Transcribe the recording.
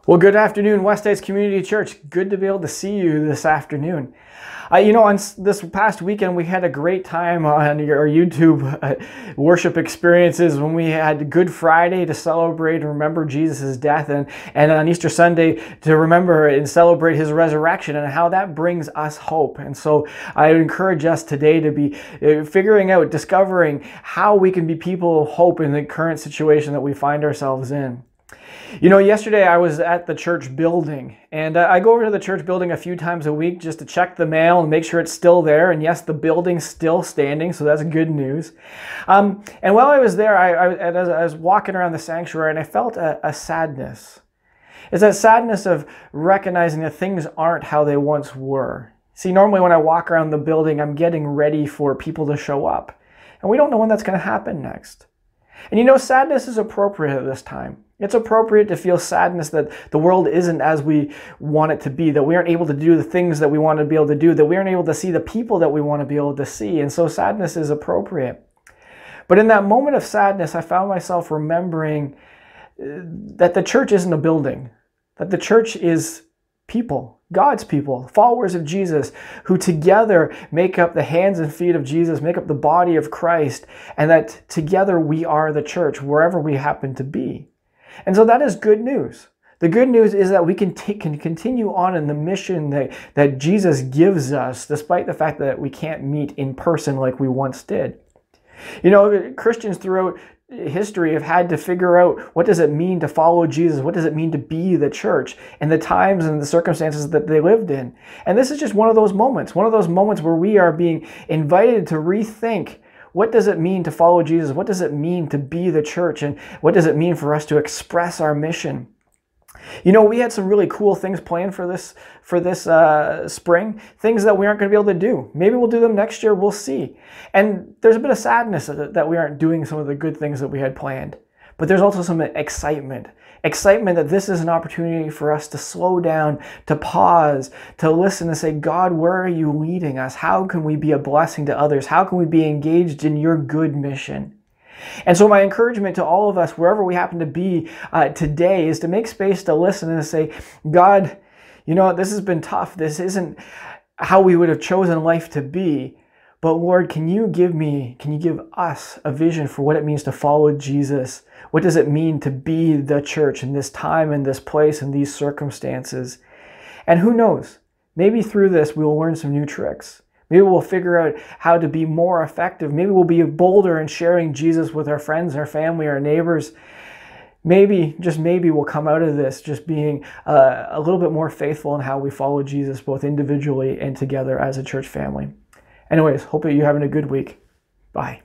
Well, good afternoon, Westheights Community Church. Good to be able to see you this afternoon. On this past weekend, we had a great time on our YouTube worship experiences when we had Good Friday to celebrate and remember Jesus' death, and on Easter Sunday to remember and celebrate his resurrection and how that brings us hope. And so I would encourage us today to be discovering how we can be people of hope in the current situation that we find ourselves in. Yesterday I was at the church building, and I go over to the church building a few times a week just to check the mail and make sure it's still there. And yes, the building's still standing, so that's good news. And while I was there, I was walking around the sanctuary, and I felt a sadness. It's that sadness of recognizing that things aren't how they once were. See, normally when I walk around the building, I'm getting ready for people to show up, and we don't know when that's going to happen next. And sadness is appropriate at this time. It's appropriate to feel sadness that the world isn't as we want it to be, that we aren't able to do the things that we want to be able to do, that we aren't able to see the people that we want to be able to see. And so sadness is appropriate. But in that moment of sadness, I found myself remembering that the church isn't a building, that the church is people, God's people, followers of Jesus, who together make up the hands and feet of Jesus, make up the body of Christ, and that together we are the church wherever we happen to be. And so that is good news. The good news is that we can continue on in the mission that Jesus gives us, despite the fact that we can't meet in person like we once did. Christians throughout history have had to figure out, what does it mean to follow Jesus? What does it mean to be the church in the times and the circumstances that they lived in? And this is just one of those moments where we are being invited to rethink, what does it mean to follow Jesus? What does it mean to be the church? And what does it mean for us to express our mission? We had some really cool things planned for this spring, things that we aren't going to be able to do. Maybe we'll do them next year, we'll see. And there's a bit of sadness that we aren't doing some of the good things that we had planned. But there's also some excitement that this is an opportunity for us to slow down, to pause, to listen and say, God, where are you leading us? How can we be a blessing to others? How can we be engaged in your good mission? And so my encouragement to all of us, wherever we happen to be today, is to make space to listen and to say, God, this has been tough. This isn't how we would have chosen life to be. But Lord, can you give us a vision for what it means to follow Jesus? What does it mean to be the church in this time, in this place, in these circumstances? And who knows, maybe through this we will learn some new tricks. Maybe we'll figure out how to be more effective. Maybe we'll be bolder in sharing Jesus with our friends, our family, our neighbors. Maybe, just maybe, we'll come out of this just being a little bit more faithful in how we follow Jesus, both individually and together as a church family. Anyways, hope that you're having a good week. Bye.